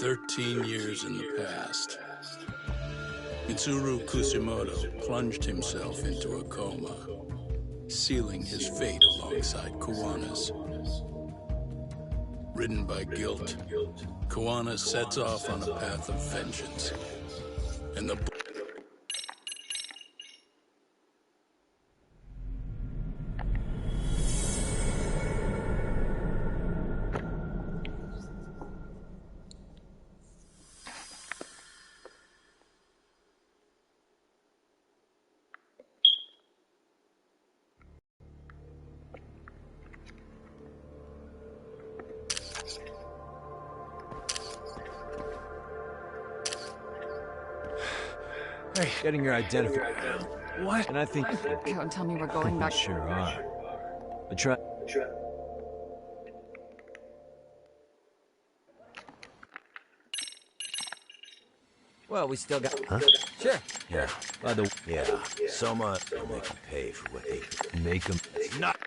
13 years in the past, Mitsuru Kushimoto plunged himself into a coma, sealing his fate alongside Kawana's. Ridden by guilt, Kawana sets off on a path of vengeance, and the Hey, getting your identification. What? And I think... Don't tell me we're going back. Sure are. I try... Well, we still got... Huh? Sure. Yeah. By the... Yeah. Soma will make them pay for what they... Make them... Not...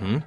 Hmm?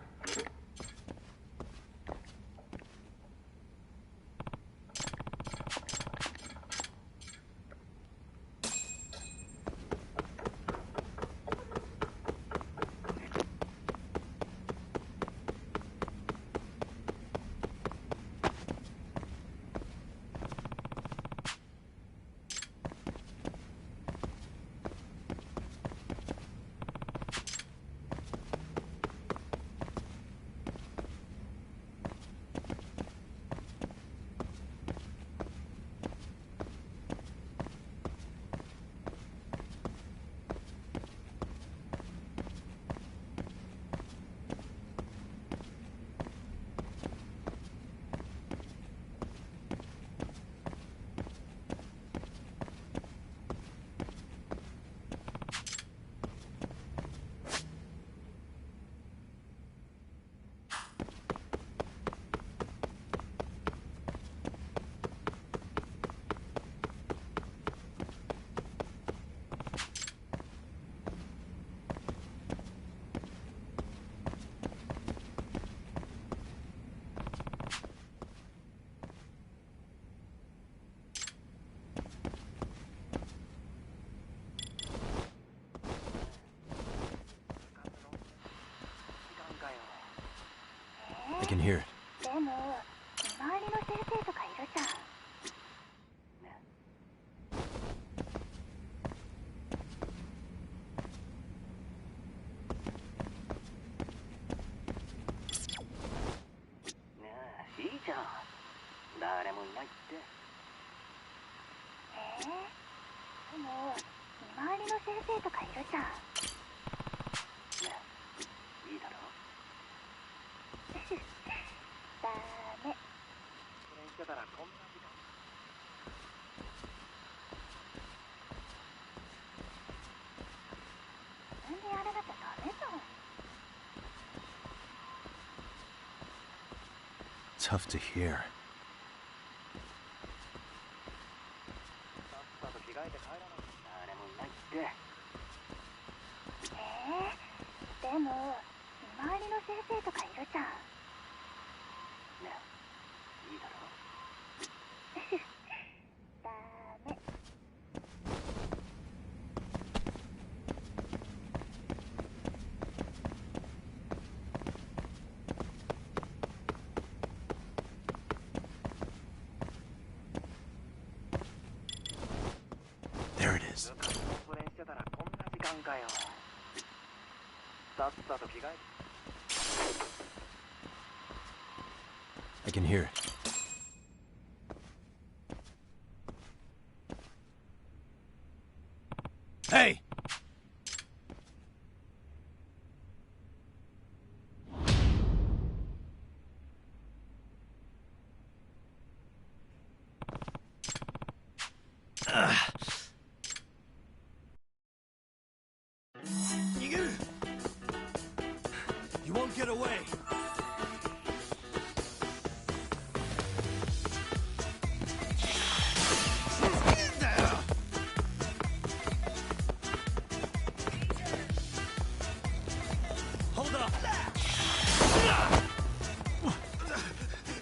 I can hear it. でも周りの先生とかいるじゃん。ねえ、いいじゃん。誰もいないって。でも周りの先生とかいるじゃん。ねえ、いいだろ。ダメ。それしてたらこんな時間。自分でやらなきゃダメじゃん。Tough to hear. さっさと着替えて帰らないと誰もいないって。でも周りの先生とかいるじゃん。ねえ、いいだろ。ダメ。There it is. それしてたらこんな時間かよ。さっさと着替えて。I can hear it. Hey! You won't get away. Hold up.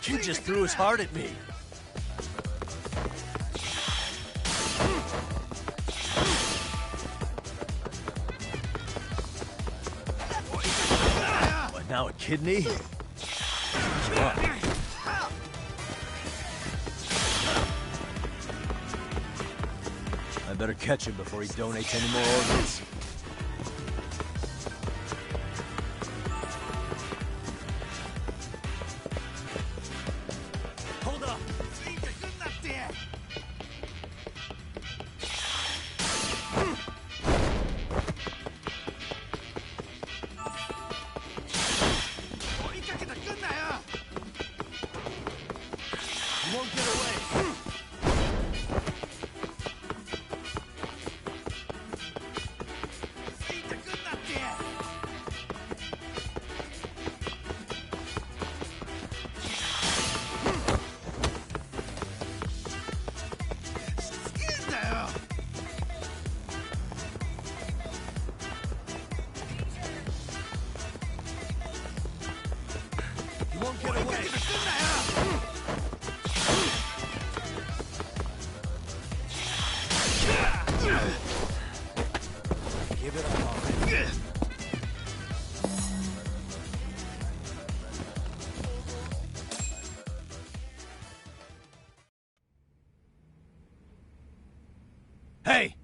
Kid just threw his heart at me. What, now a kidney? I better catch him before he donates any more organs. Hold up! You won't get away. Hey!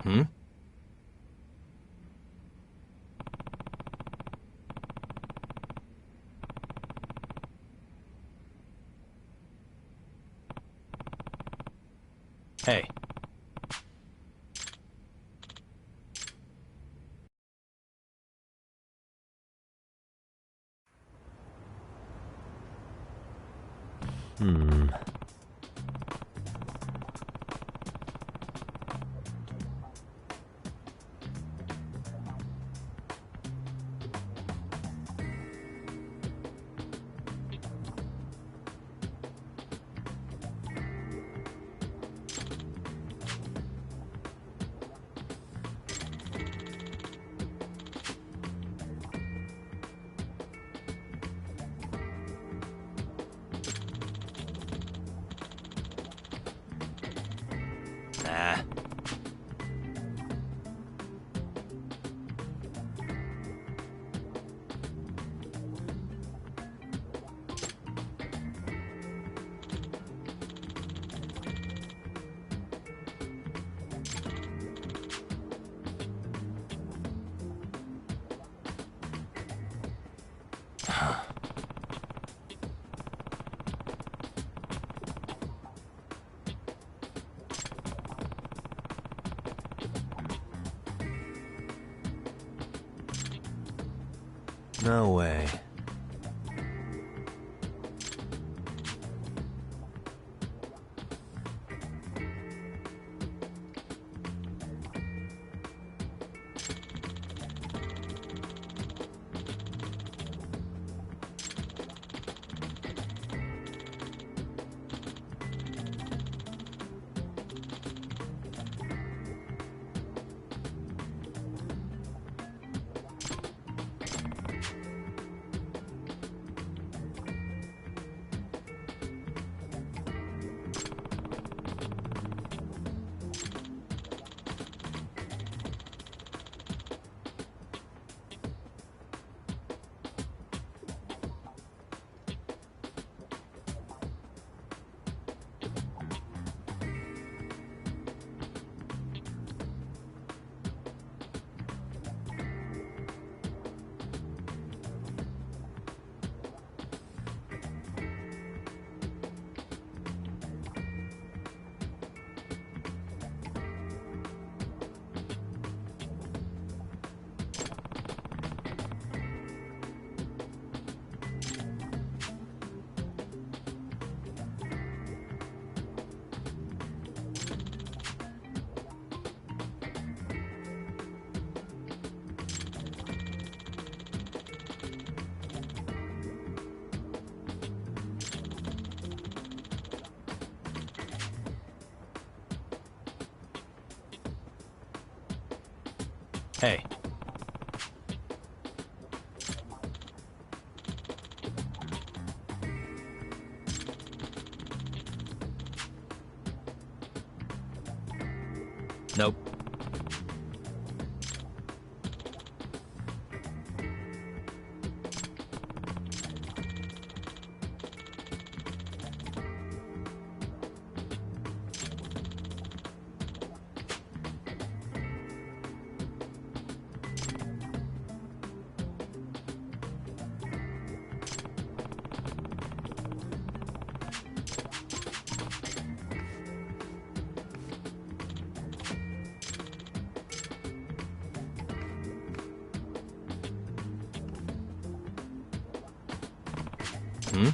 Hmm? Hey. Nah. No way. Hey. Nope. Hmm?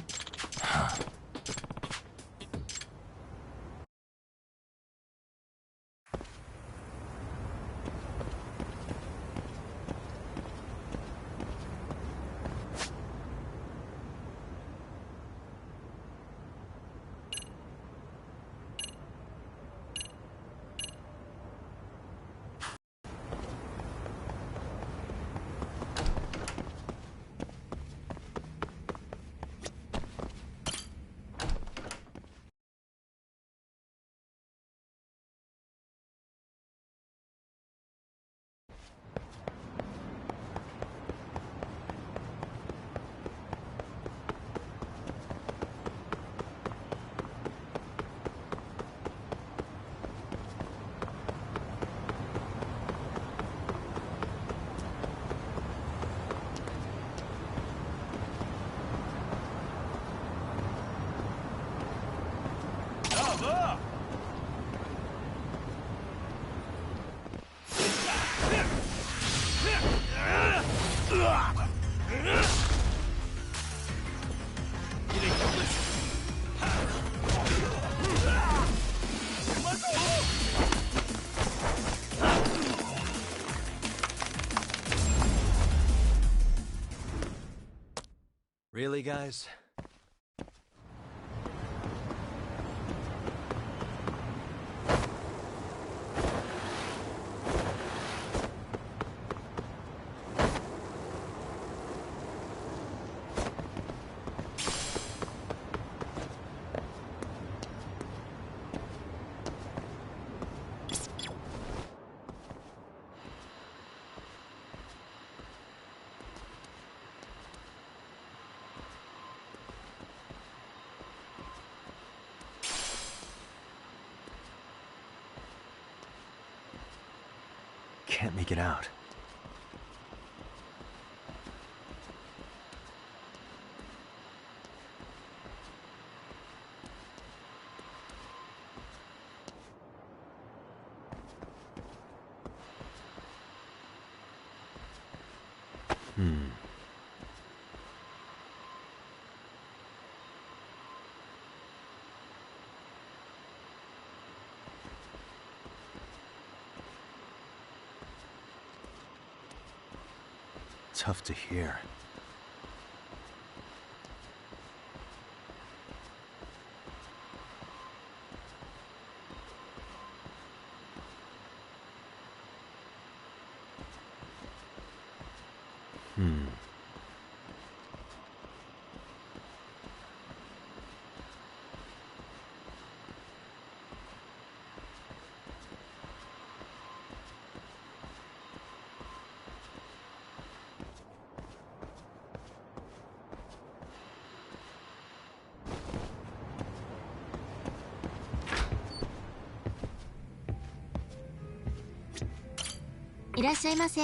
Really, guys? Can't make it out. Tough to hear.いらっしゃいませ。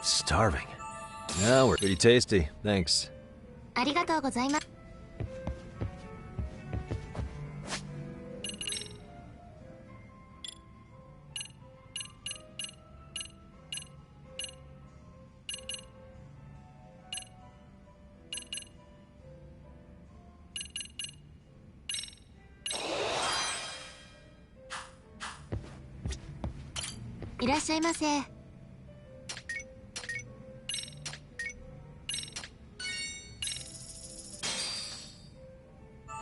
Starving. No, we're pretty tasty. Thanks. ありがとうございます。いらっしゃいませ。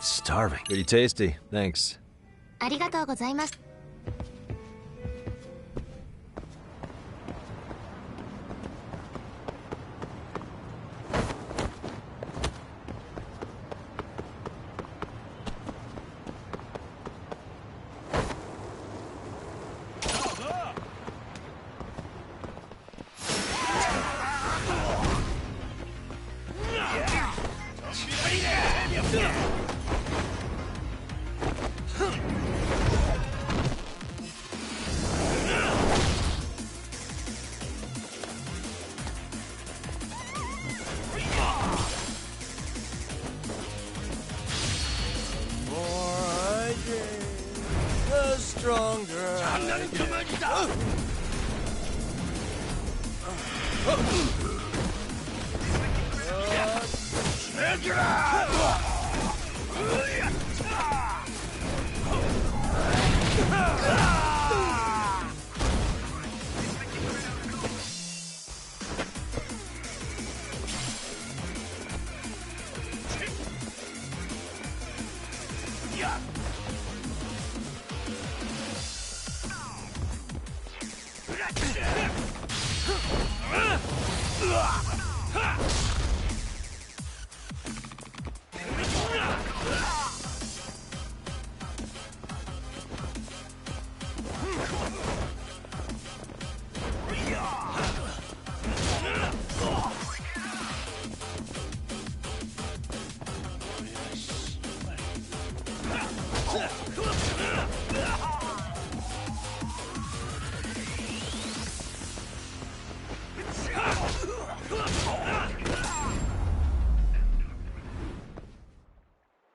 Starving. Pretty tasty. Thanks. ありがとうございます。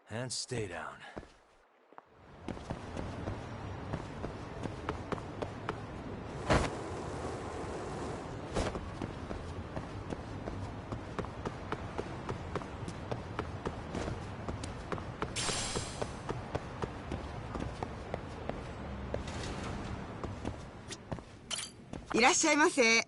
And stay down. いらっしゃいませ。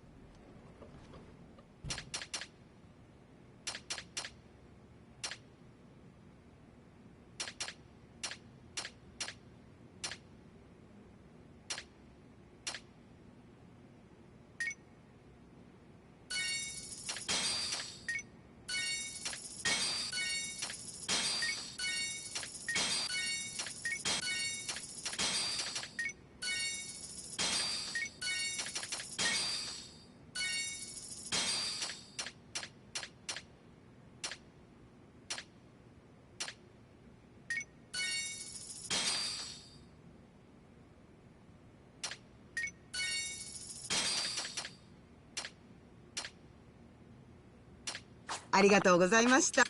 ありがとうございました。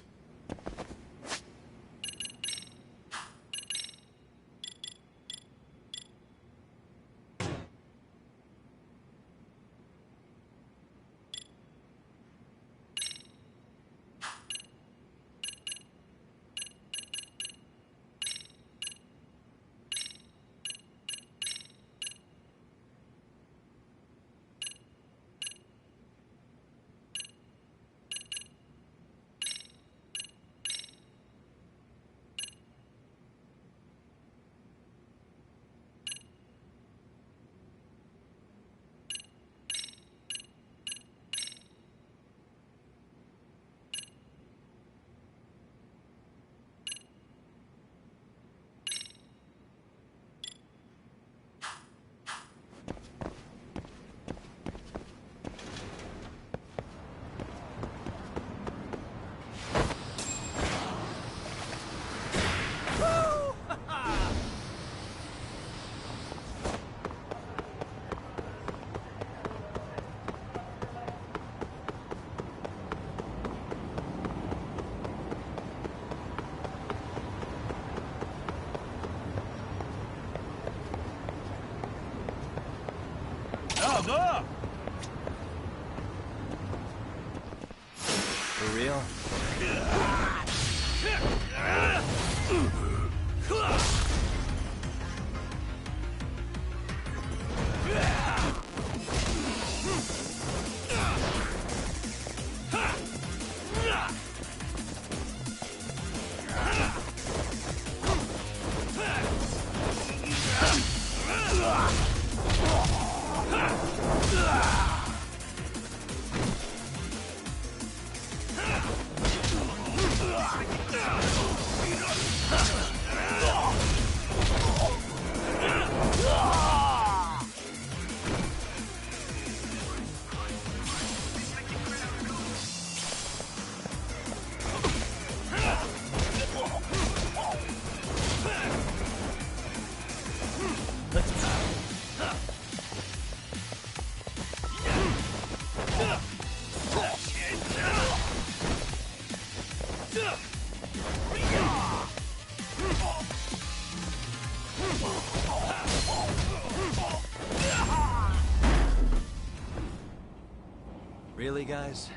For real? Really, guys?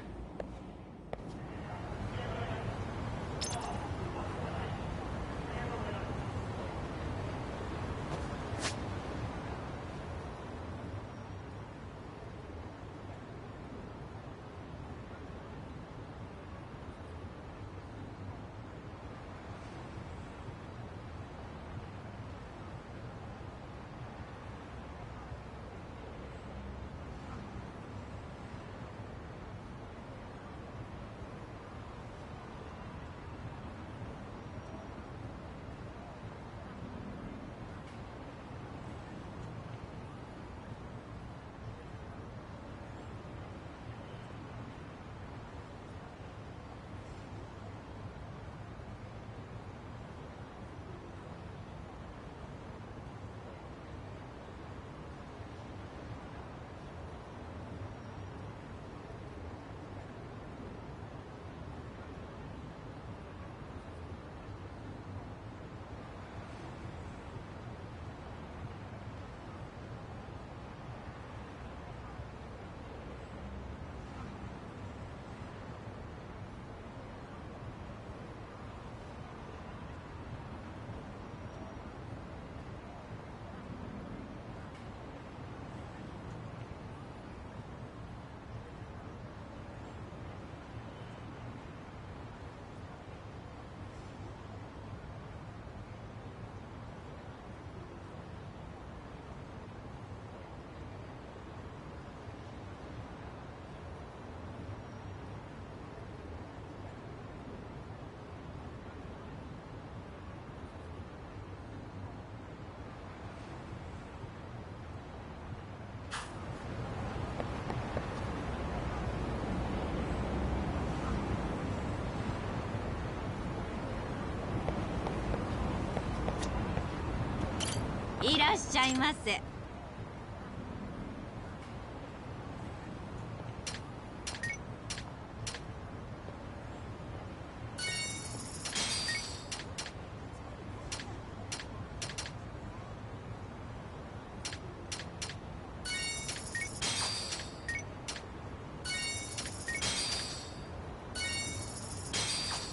いらっしゃいませ。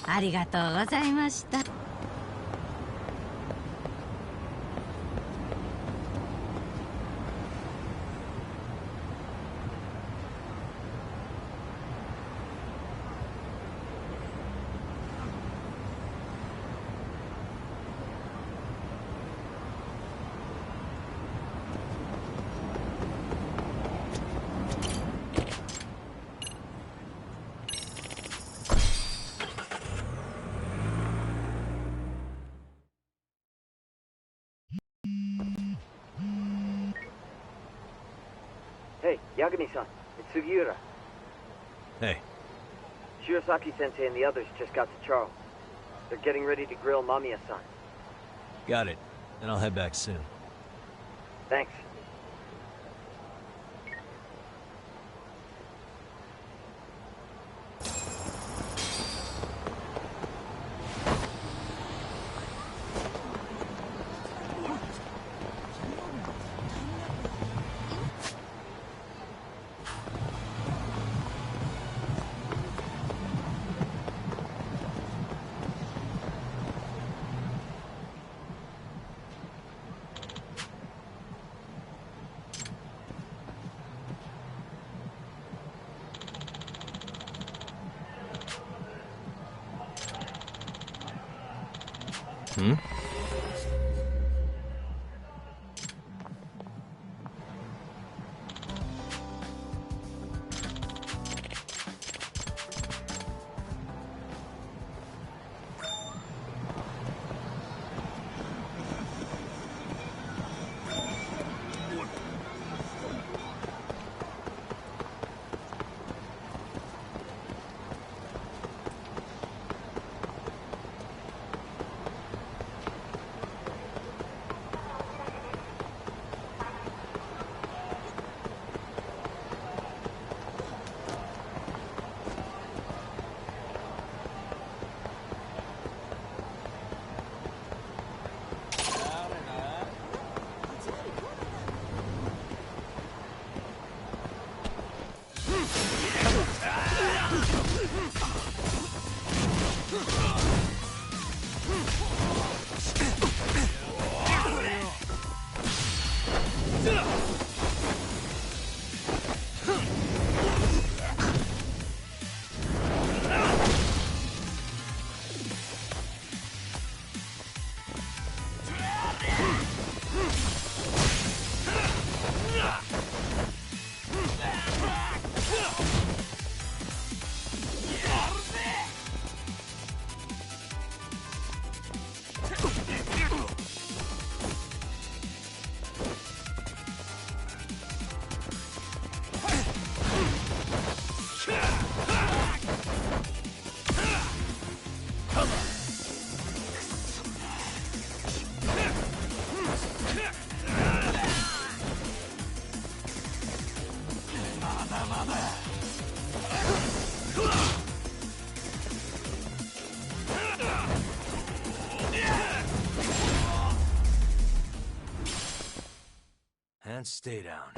ありがとうございました。Hey, Yagami-san, it's Sugiura. Hey. Shirosaki-sensei and the others just got to Charles. They're getting ready to grill Mamiya-san. Got it. Then I'll head back soon. Thanks. Hmm? And stay down.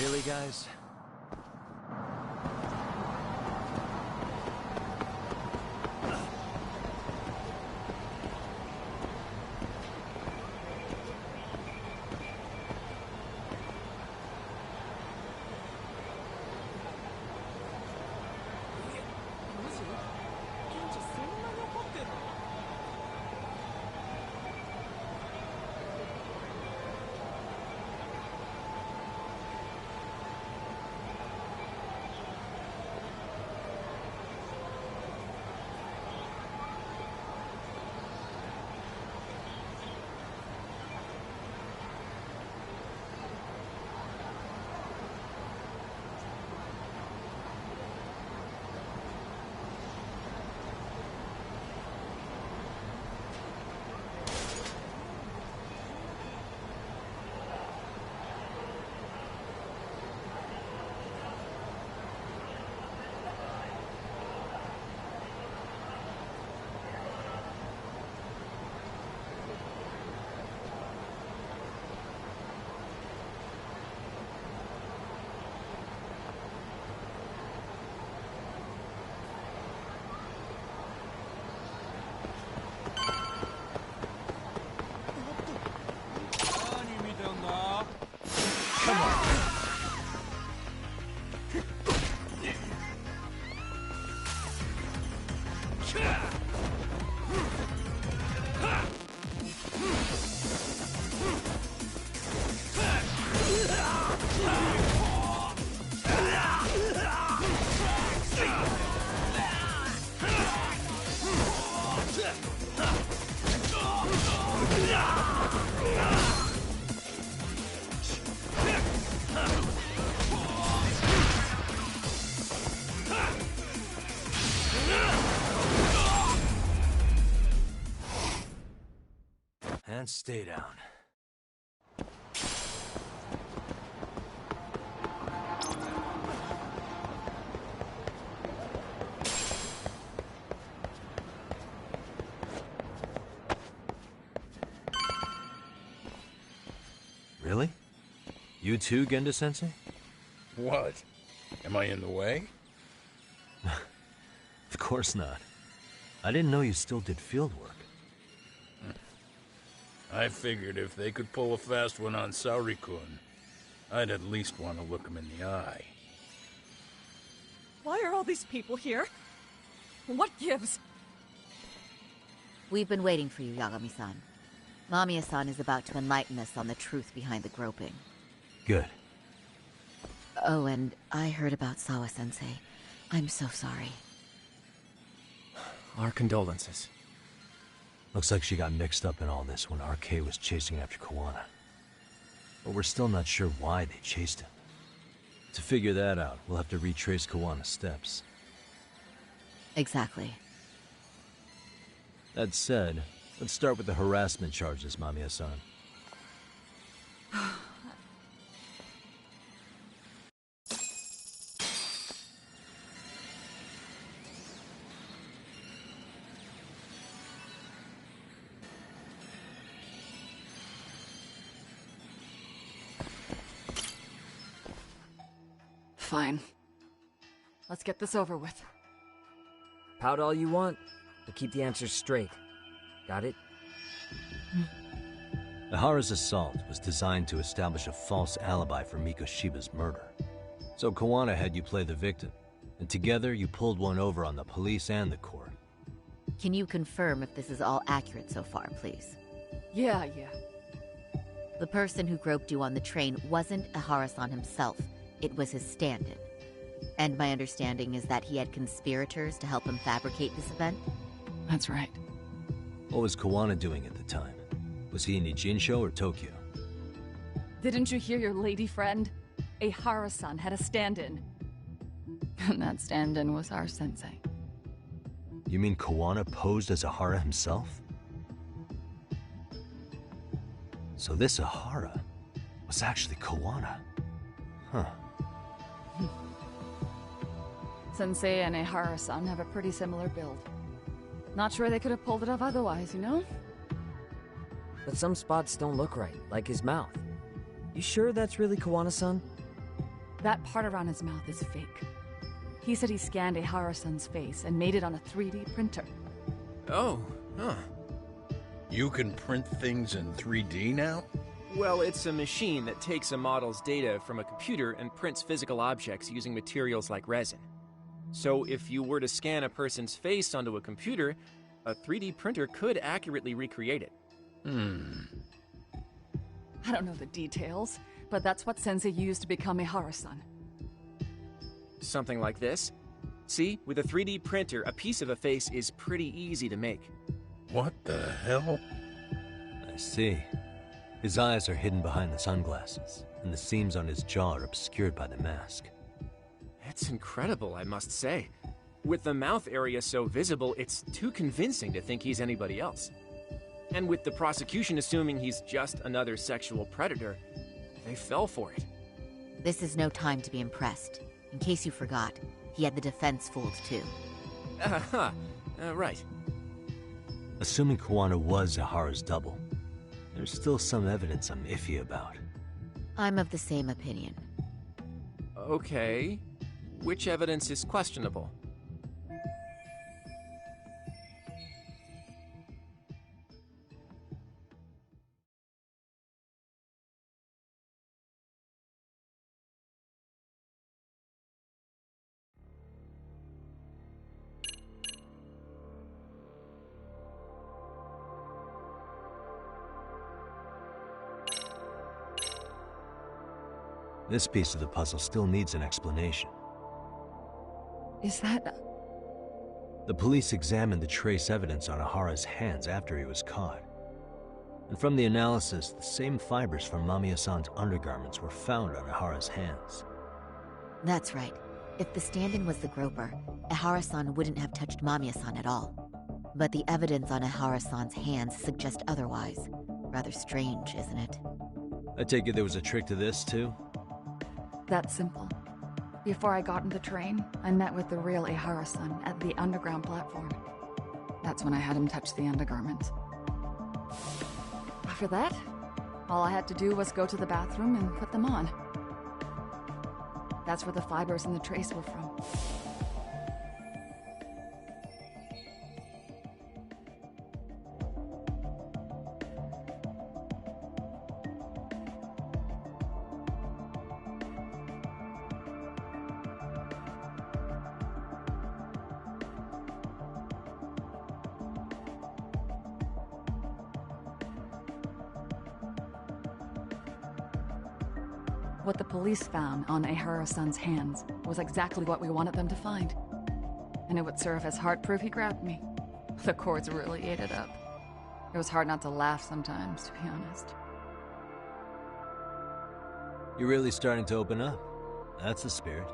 Really, guys? And stay down. Really? You too, Genda-sensei? What? Am I in the way? Of course not. I didn't know you still did field work. I figured if they could pull a fast one on Saori-kun, I'd at least want to look him in the eye. Why are all these people here? What gives? We've been waiting for you, Yagami-san. Mamiya-san is about to enlighten us on the truth behind the groping. Good. Oh, and I heard about Sawa-sensei. I'm so sorry. Our condolences. Looks like she got mixed up in all this when RK was chasing after Kawana. But we're still not sure why they chased him. To figure that out, we'll have to retrace Kawana's steps. Exactly. That said, let's start with the harassment charges, Mamiya-san. Fine. Let's get this over with. Pout all you want, but keep the answers straight. Got it? Ihara's assault was designed to establish a false alibi for Mikoshiba's murder. So Kawana had you play the victim, and together you pulled one over on the police and the court. Can you confirm if this is all accurate so far, please? Yeah. The person who groped you on the train wasn't Ihara-san himself. It was his stand-in. And my understanding is that he had conspirators to help him fabricate this event? That's right. What was Kawana doing at the time? Was he in Ijinsho or Tokyo? Didn't you hear your lady friend? Ihara-san had a stand-in. And that stand-in was our sensei. You mean Kawana posed as Ihara himself? So this Ihara was actually Kawana. Huh. Sensei and Ihara-san have a pretty similar build. Not sure they could have pulled it off otherwise, you know? But some spots don't look right, like his mouth. You sure that's really Kawana-san? That part around his mouth is fake. He said he scanned Ehara-san's face and made it on a 3D printer. Oh, huh. You can print things in 3D now? Well, it's a machine that takes a model's data from a computer and prints physical objects using materials like resin. So if you were to scan a person's face onto a computer, a 3D printer could accurately recreate it. I don't know the details, but that's what Sensei used to become Ehara-san. Something like this. See, with a 3D printer, a piece of a face is pretty easy to make. What the hell? I see. His eyes are hidden behind the sunglasses, and the seams on his jaw are obscured by the mask. It's incredible, I must say. With the mouth area so visible, it's too convincing to think he's anybody else. And with the prosecution assuming he's just another sexual predator, they fell for it. This is no time to be impressed. In case you forgot, he had the defense fooled too. Right. Assuming Kuwana was Ehara's double, there's still some evidence I'm iffy about. I'm of the same opinion. Okay. Which evidence is questionable? This piece of the puzzle still needs an explanation. Is that... The police examined the trace evidence on Ehara's hands after he was caught. And from the analysis, the same fibers from Mamiya-san's undergarments were found on Ehara's hands. That's right. If the stand-in was the groper, Ehara-san wouldn't have touched Mamiya-san at all. But the evidence on Ehara-san's hands suggests otherwise. Rather strange, isn't it? I take it there was a trick to this, too? That's simple. Before I got on the train, I met with the real Ehara-san at the underground platform. That's when I had him touch the undergarments. After that, all I had to do was go to the bathroom and put them on. That's where the fibers in the trace were from. What the police found on Ehara-san's hands was exactly what we wanted them to find. And it would serve as hard proof he grabbed me. The courts really ate it up. It was hard not to laugh sometimes, to be honest. You're really starting to open up. That's the spirit.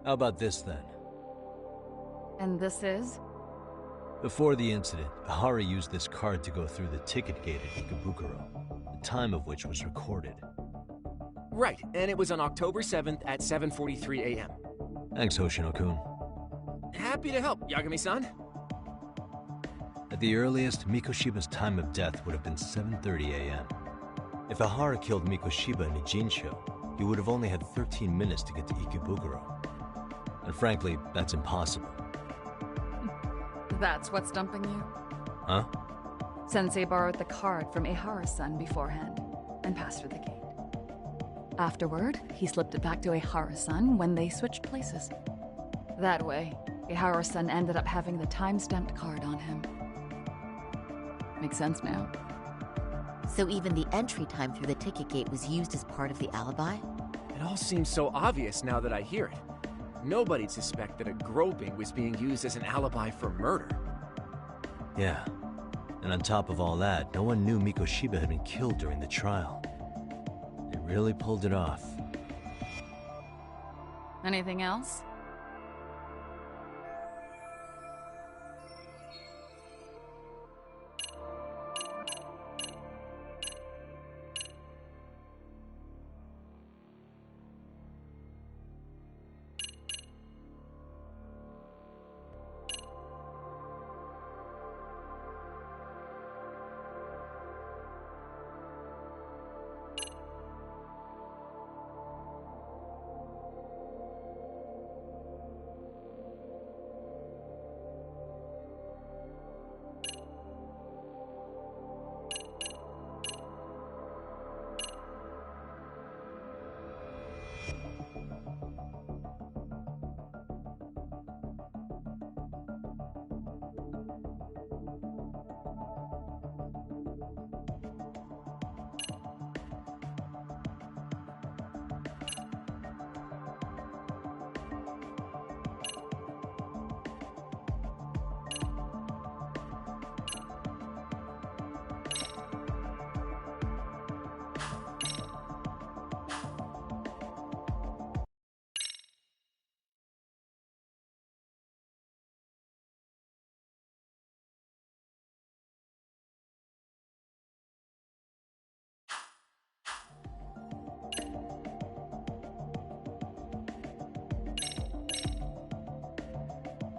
How about this, then? And this is? Before the incident, Ehara used this card to go through the ticket gate at Ikebukuro, the time of which was recorded. Right, and it was on October 7th at 7:43 a.m. Thanks, Hoshino-kun. Happy to help, Yagami-san. At the earliest, Mikoshiba's time of death would have been 7:30 a.m. If Ehara killed Mikoshiba in Ijincho, he would have only had 13 minutes to get to Ikebukuro. And frankly, that's impossible. That's what's stumping you? Huh? Sensei borrowed the card from Ehara-san beforehand and passed through the gate. Afterward, he slipped it back to Ehara-san when they switched places. That way, Ehara-san ended up having the time-stamped card on him. Makes sense now. So even the entry time through the ticket gate was used as part of the alibi? It all seems so obvious now that I hear it. Nobody'd suspect that a groping was being used as an alibi for murder. Yeah. And on top of all that, no one knew Mikoshiba had been killed during the trial. They really pulled it off. Anything else?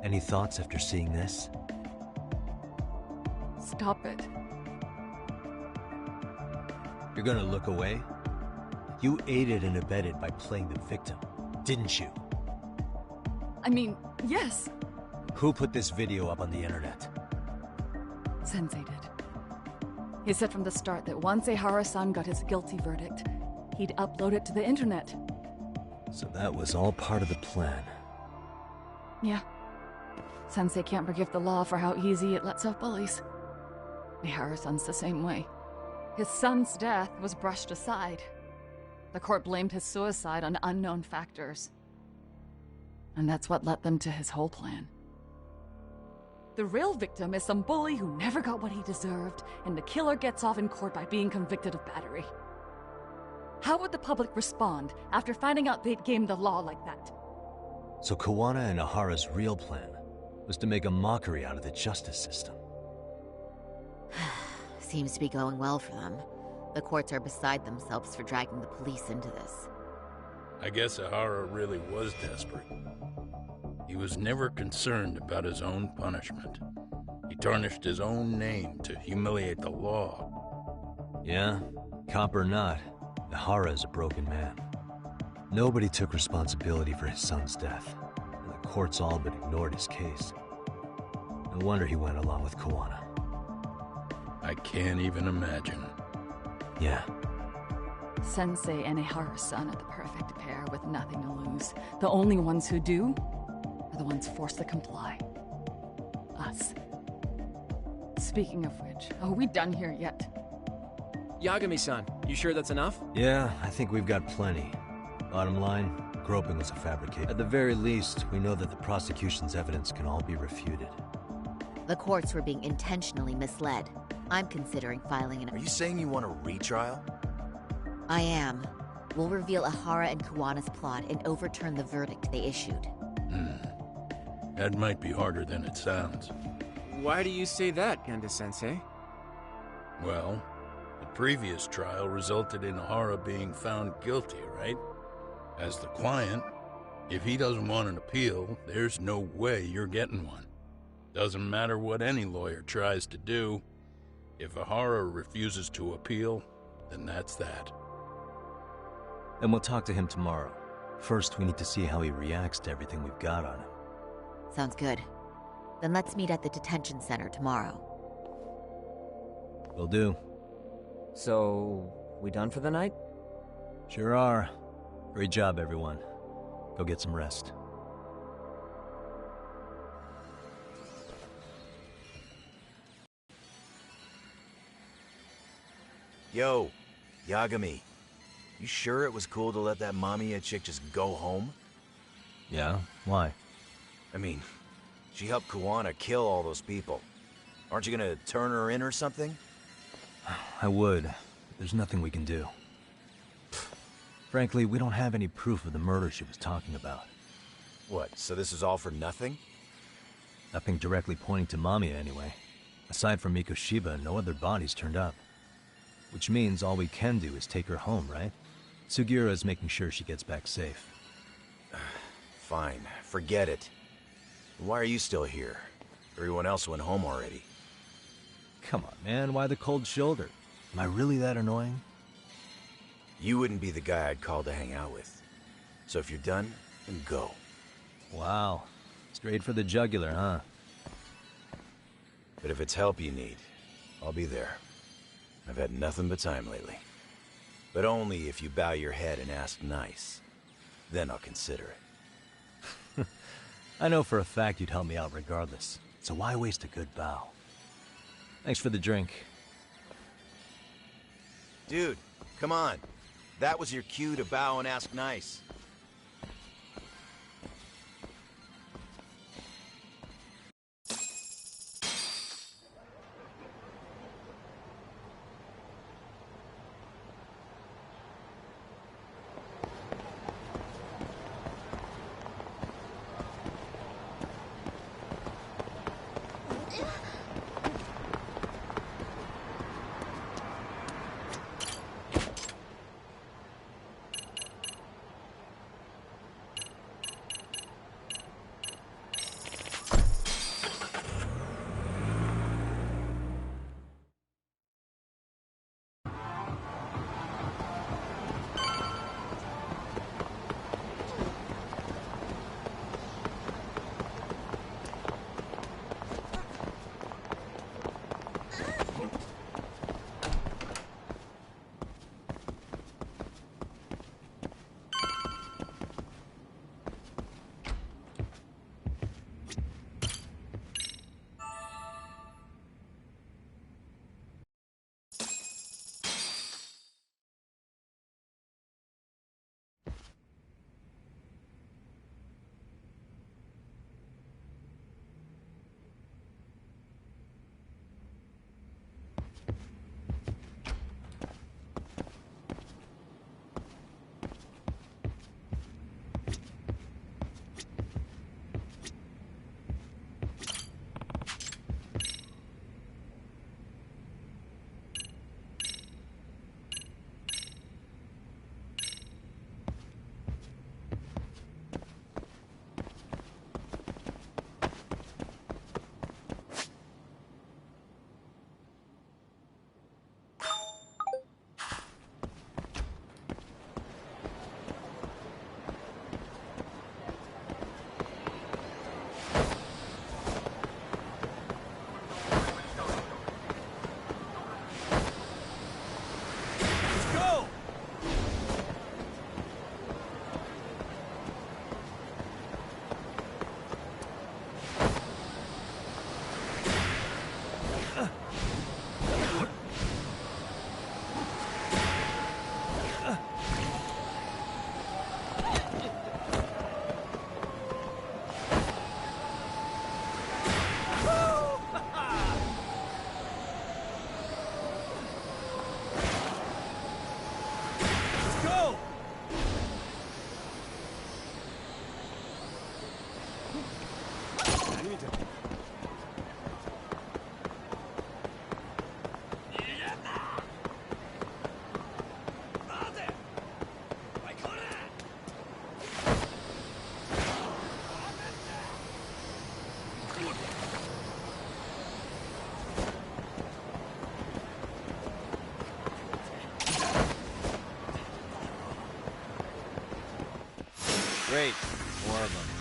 Any thoughts after seeing this? Stop it. You're gonna look away? You aided and abetted by playing the victim, didn't you? I mean, yes. Who put this video up on the internet? Sensei did. He said from the start that once Ehara-san got his guilty verdict, he'd upload it to the internet. So that was all part of the plan. Yeah. Sensei can't forgive the law for how easy it lets off bullies. Ehara-san's the same way. His son's death was brushed aside. The court blamed his suicide on unknown factors. And that's what led them to his whole plan. The real victim is some bully who never got what he deserved, and the killer gets off in court by being convicted of battery. How would the public respond after finding out they'd gamed the law like that? So Kawana and Ahara's real plan was to make a mockery out of the justice system. Seems to be going well for them. The courts are beside themselves for dragging the police into this. I guess Ahara really was desperate. He was never concerned about his own punishment. He tarnished his own name to humiliate the law. Yeah, cop or not, Ahara is a broken man. Nobody took responsibility for his son's death, and the courts all but ignored his case. No wonder he went along with Kawana. I can't even imagine. Yeah. Sensei and Ehara-san are the perfect pair with nothing to lose. The only ones who do are the ones forced to comply. Us. Speaking of which, are we done here yet? Yagami-san, you sure that's enough? Yeah, I think we've got plenty. Bottom line, groping was a fabrication. At the very least, we know that the prosecution's evidence can all be refuted. The courts were being intentionally misled. I'm considering filing an... Are you saying you want a retrial? I am. We'll reveal Ahara and Kawana's plot and overturn the verdict they issued. That might be harder than it sounds. Why do you say that, Genda-sensei? Well, the previous trial resulted in Ahara being found guilty, right? As the client, if he doesn't want an appeal, there's no way you're getting one. Doesn't matter what any lawyer tries to do. If Ahara refuses to appeal, then that's that. Then we'll talk to him tomorrow. First, we need to see how he reacts to everything we've got on him. Sounds good. Then let's meet at the detention center tomorrow. Will do. So, we done for the night? Sure are. Great job, everyone. Go get some rest. Yo, Yagami. You sure it was cool to let that Mamiya chick just go home? Yeah? Why? I mean, she helped Kuwana kill all those people. Aren't you gonna turn her in or something? I would, but there's nothing we can do. Frankly, we don't have any proof of the murder she was talking about. What, so this is all for nothing? Nothing directly pointing to Mamiya anyway. Aside from Mikoshiba, no other bodies turned up. Which means all we can do is take her home, right? Sugiura is making sure she gets back safe. Fine, forget it. Why are you still here? Everyone else went home already. Come on, man, why the cold shoulder? Am I really that annoying? You wouldn't be the guy I'd call to hang out with. So if you're done, then go. Wow. Straight for the jugular, huh? But if it's help you need, I'll be there. I've had nothing but time lately. But only if you bow your head and ask nice. Then I'll consider it. I know for a fact you'd help me out regardless, so why waste a good bow? Thanks for the drink. Dude, come on. That was your cue to bow and ask nice. Great. More of them.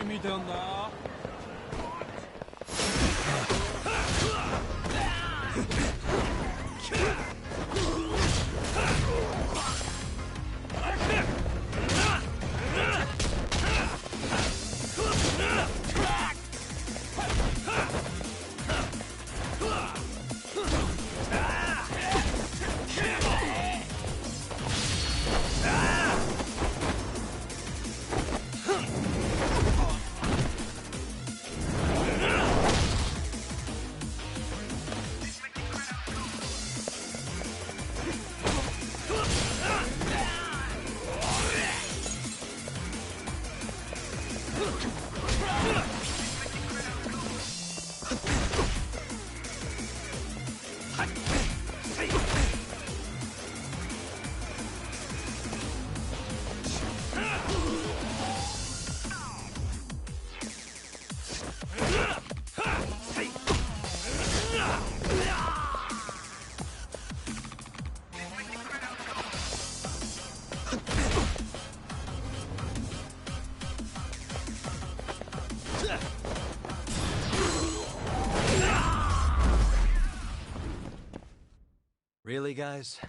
見てんだ。Really, guys?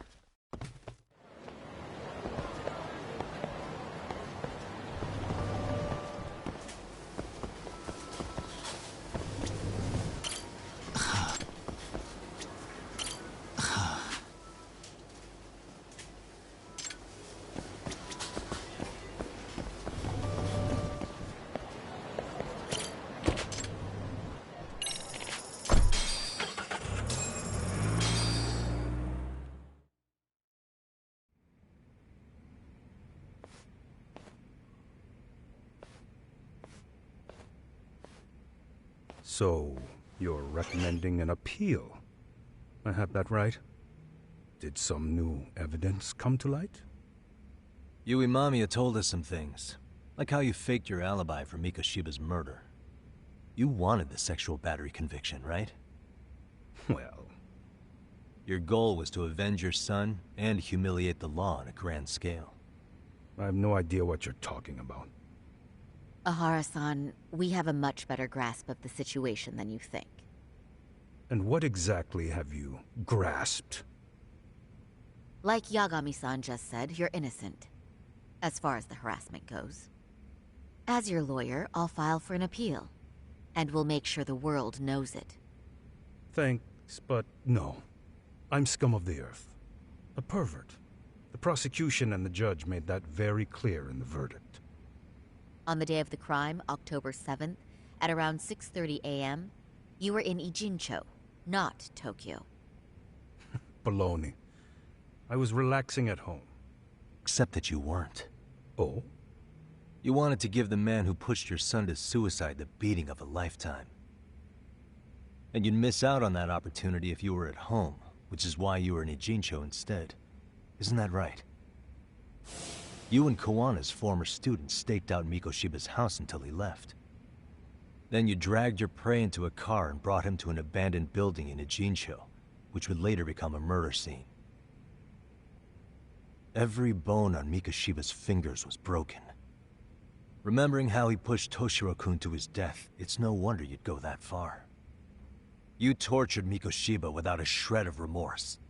So, you're recommending an appeal? I have that right? Did some new evidence come to light? Yui Mamiya told us some things, like how you faked your alibi for Mikoshiba's murder. You wanted the sexual battery conviction, right? Well... Your goal was to avenge your son and humiliate the law on a grand scale. I have no idea what you're talking about. Ahara-san, we have a much better grasp of the situation than you think. And what exactly have you grasped? Like Yagami-san just said, you're innocent, as far as the harassment goes. As your lawyer, I'll file for an appeal, and we'll make sure the world knows it. Thanks, but no. I'm scum of the earth. A pervert. The prosecution and the judge made that very clear in the verdict. On the day of the crime, October 7th, at around 6:30 a.m., you were in Ijincho, not Tokyo. Baloney. I was relaxing at home. Except that you weren't. Oh? You wanted to give the man who pushed your son to suicide the beating of a lifetime. And you'd miss out on that opportunity if you were at home, which is why you were in Ijincho instead. Isn't that right? You and Kawana's former student staked out Mikoshiba's house until he left. Then you dragged your prey into a car and brought him to an abandoned building in Ijincho, which would later become a murder scene. Every bone on Mikoshiba's fingers was broken. Remembering how he pushed Toshiro-kun to his death, it's no wonder you'd go that far. You tortured Mikoshiba without a shred of remorse.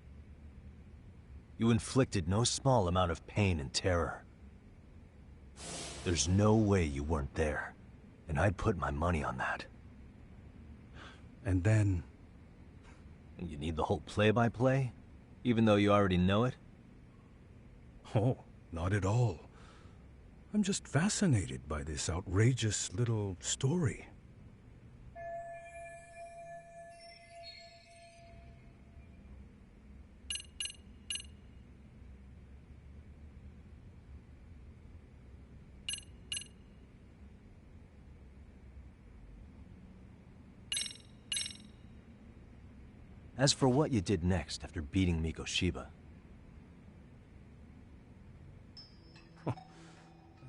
You inflicted no small amount of pain and terror. There's no way you weren't there, and I'd put my money on that. And then... And you need the whole play-by-play? Even though you already know it? Oh, not at all. I'm just fascinated by this outrageous little story. As for what you did next after beating Mikoshiba,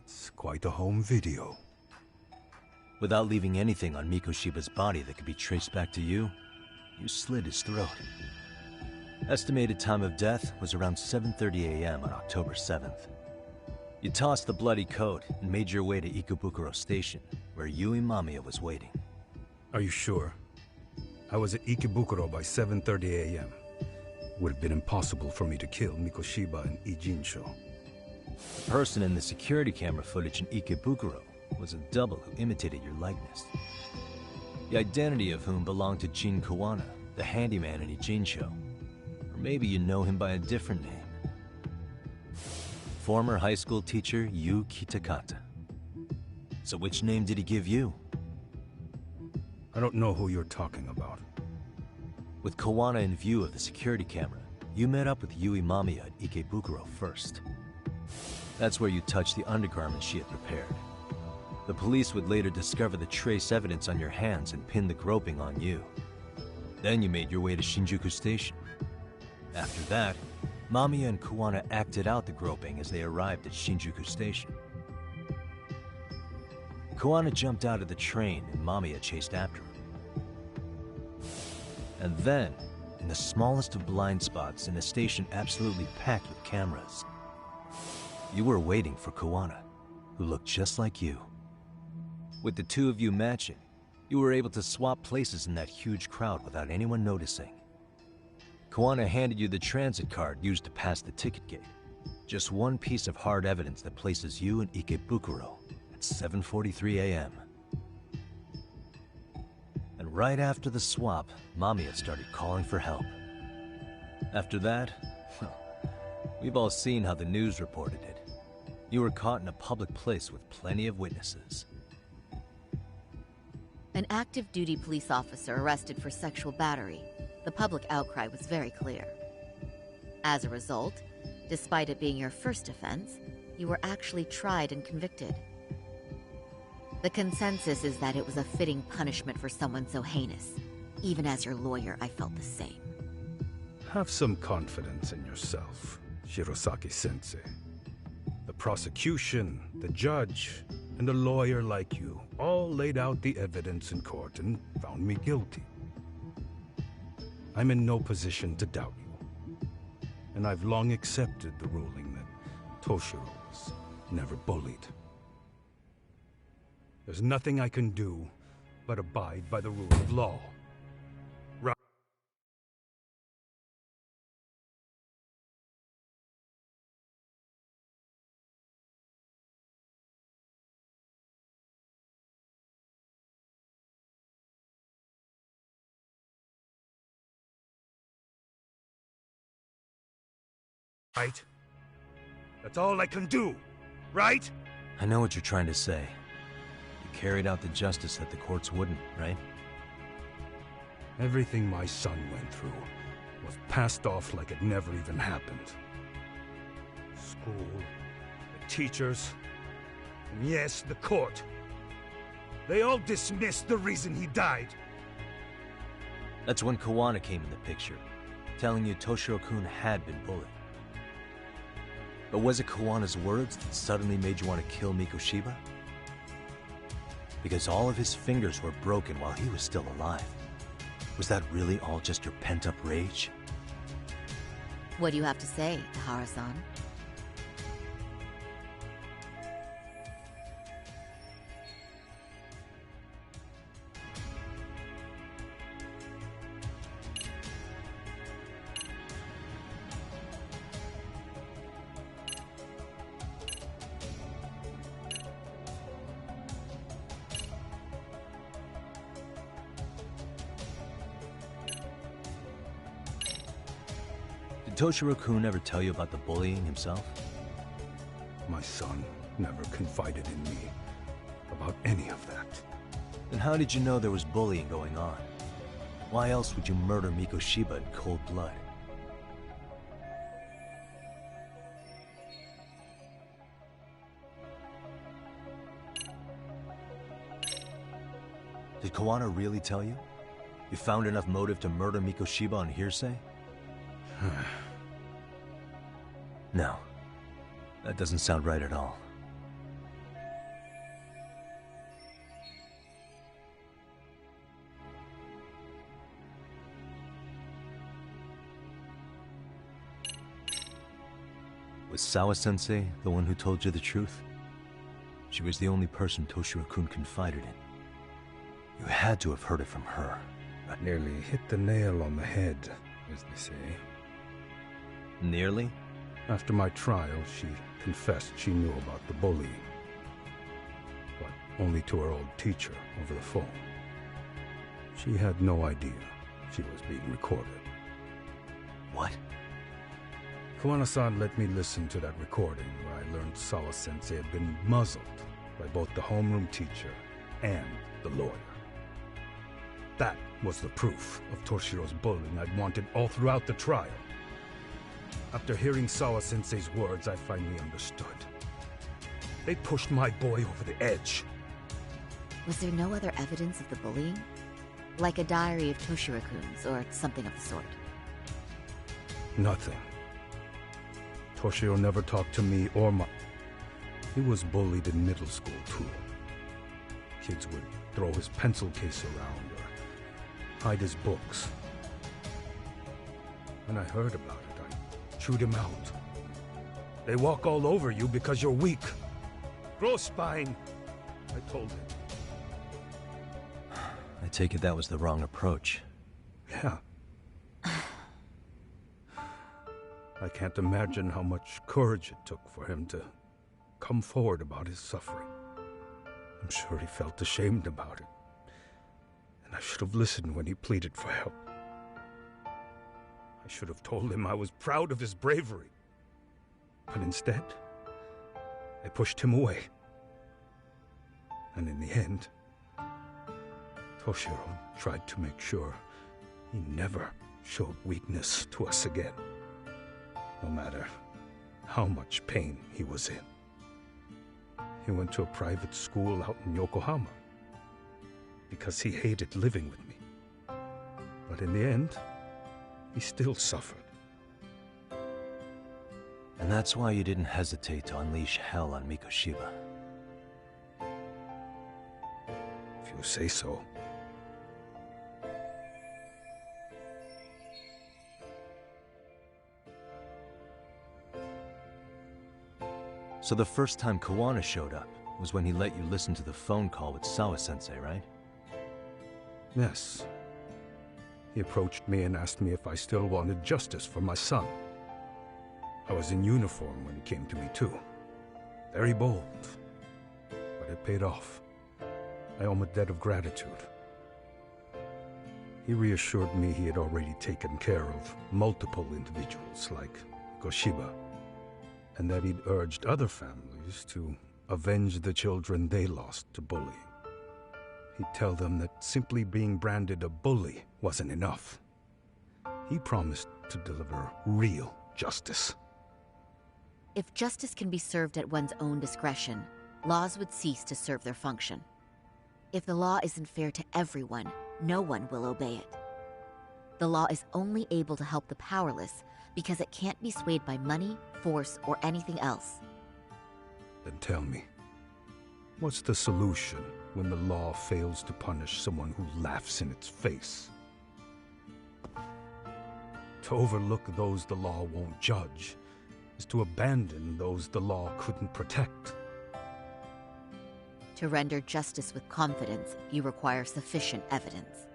It's quite a home video. without leaving anything on Mikoshiba's body that could be traced back to you, you slit his throat. Estimated time of death was around 7:30 a.m. on October 7th. You tossed the bloody coat and made your way to Ikebukuro Station, where Yui Mamiya was waiting. Are you sure? I was at Ikebukuro by 7:30 a.m. Would have been impossible for me to kill Mikoshiba and Ijinsho. The person in the security camera footage in Ikebukuro was a double who imitated your likeness. The identity of whom belonged to Jin Kawana, the handyman in Ijinsho. Or maybe you know him by a different name. Former high school teacher Yu Kitakata. So which name did he give you? I don't know who you're talking about. With Kawana in view of the security camera, you met up with Yui Mamiya at Ikebukuro first. That's where you touched the undergarments she had prepared. The police would later discover the trace evidence on your hands and pin the groping on you. Then you made your way to Shinjuku Station. After that, Mamiya and Kawana acted out the groping as they arrived at Shinjuku Station. Kawana jumped out of the train and Mamiya chased after him. And then, in the smallest of blind spots in a station absolutely packed with cameras, you were waiting for Kawana, who looked just like you. With the two of you matching, you were able to swap places in that huge crowd without anyone noticing. Kawana handed you the transit card used to pass the ticket gate. Just one piece of hard evidence that places you in Ikebukuro at 7:43 a.m. And right after the swap, Mamiya started calling for help. After that, well, we've all seen how the news reported it. You were caught in a public place with plenty of witnesses. An active duty police officer arrested for sexual battery. The public outcry was very clear. As a result, despite it being your first offense, you were actually tried and convicted. The consensus is that it was a fitting punishment for someone so heinous. Even as your lawyer, I felt the same. Have some confidence in yourself, Shirosaki-sensei. The prosecution, the judge, and a lawyer like you all laid out the evidence in court and found me guilty. I'm in no position to doubt you. And I've long accepted the ruling that Toshiro was never bullied. There's nothing I can do but abide by the rule of law. Right? That's all I can do, right? I know what you're trying to say. You carried out the justice that the courts wouldn't, right? Everything my son went through was passed off like it never even happened. School, the teachers, and yes, the court. They all dismissed the reason he died. That's when Kawana came in the picture, telling you Toshiro-kun had been bullied. But was it Kawana's words that suddenly made you want to kill Mikoshiba? Because all of his fingers were broken while he was still alive. Was that really all just your pent-up rage? What do you have to say, Tahara-san? Did Toshiro-kun ever tell you about the bullying himself? My son never confided in me about any of that. Then how did you know there was bullying going on? Why else would you murder Mikoshiba in cold blood? Did Kawana really tell you? You found enough motive to murder Mikoshiba on hearsay? No. That doesn't sound right at all. Was Sawa-sensei the one who told you the truth? She was the only person Toshiro-kun confided in. You had to have heard it from her. I nearly hit the nail on the head, as they say. Nearly? After my trial, she confessed she knew about the bullying. But only to her old teacher over the phone. She had no idea she was being recorded. What? Kawana-san let me listen to that recording where I learned Sawa-sensei had been muzzled by both the homeroom teacher and the lawyer. That was the proof of Toshiro's bullying I'd wanted all throughout the trial. After hearing Sawa-sensei's words, I finally understood. They pushed my boy over the edge. Was there no other evidence of the bullying? Like a diary of Toshiro-kun's or something of the sort? Nothing. Toshiro never talked to me or my... He was bullied in middle school, too. Kids would throw his pencil case around or hide his books. When I heard about it, I chewed him out. They walk all over you because you're weak. Grow spine, I told him. I take it that was the wrong approach. Yeah. I can't imagine how much courage it took for him to come forward about his suffering. I'm sure he felt ashamed about it. And I should have listened when he pleaded for help. I should have told him I was proud of his bravery. But instead, I pushed him away. And in the end, Toshiro tried to make sure he never showed weakness to us again. No matter how much pain he was in. He went to a private school out in Yokohama because he hated living with me. But in the end, he still suffered. And that's why you didn't hesitate to unleash hell on Mikoshiba. If you say so. So the first time Kawana showed up was when he let you listen to the phone call with Sawa-sensei, right? Yes. He approached me and asked me if I still wanted justice for my son. I was in uniform when he came to me too. Very bold. But it paid off. I owe him a debt of gratitude. He reassured me he had already taken care of multiple individuals like Goshiba, and that he'd urged other families to avenge the children they lost to bullying. He'd tell them that simply being branded a bully wasn't enough. He promised to deliver real justice. If justice can be served at one's own discretion, laws would cease to serve their function. If the law isn't fair to everyone, no one will obey it. The law is only able to help the powerless because it can't be swayed by money, force, or anything else. Then tell me, what's the solution when the law fails to punish someone who laughs in its face? To overlook those the law won't judge is to abandon those the law couldn't protect. To render justice with confidence, you require sufficient evidence.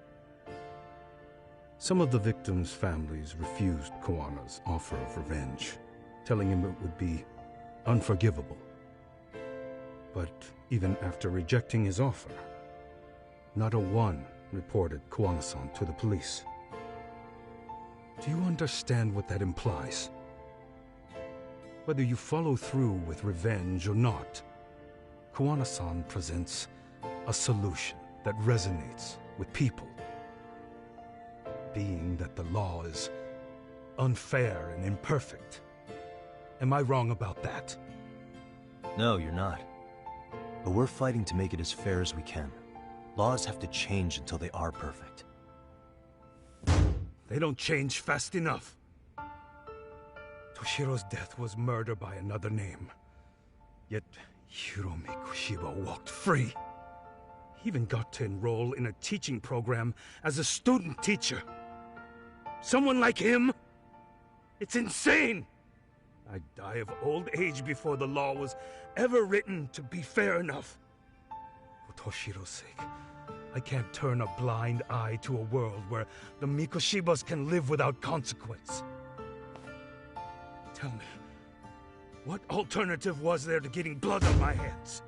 Some of the victims' families refused Kawana's offer of revenge, telling him it would be unforgivable. But even after rejecting his offer, not a one reported Kawana-san to the police. Do you understand what that implies? Whether you follow through with revenge or not, Koana-san presents a solution that resonates with people. Being that the law is unfair and imperfect. Am I wrong about that? No, you're not. But we're fighting to make it as fair as we can. Laws have to change until they are perfect. They don't change fast enough. Toshiro's death was murder by another name. Yet Hiromi Kushiba walked free. He even got to enroll in a teaching program as a student teacher. Someone like him? It's insane! I'd die of old age before the law was ever written to be fair enough. For Toshiro's sake, I can't turn a blind eye to a world where the Mikoshibas can live without consequence. Tell me, what alternative was there to getting blood on my hands?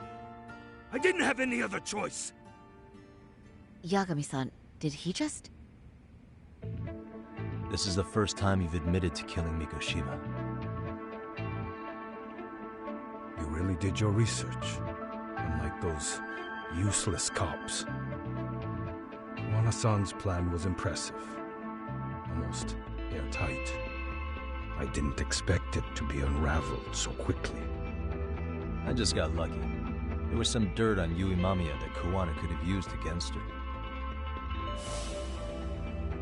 I didn't have any other choice. Yagami-san, did he just... This is the first time you've admitted to killing Mikoshiba. You really did your research, unlike those useless cops. Koana-san's plan was impressive, almost airtight. I didn't expect it to be unraveled so quickly. I just got lucky. There was some dirt on Yui Mamiya that Koana could have used against her.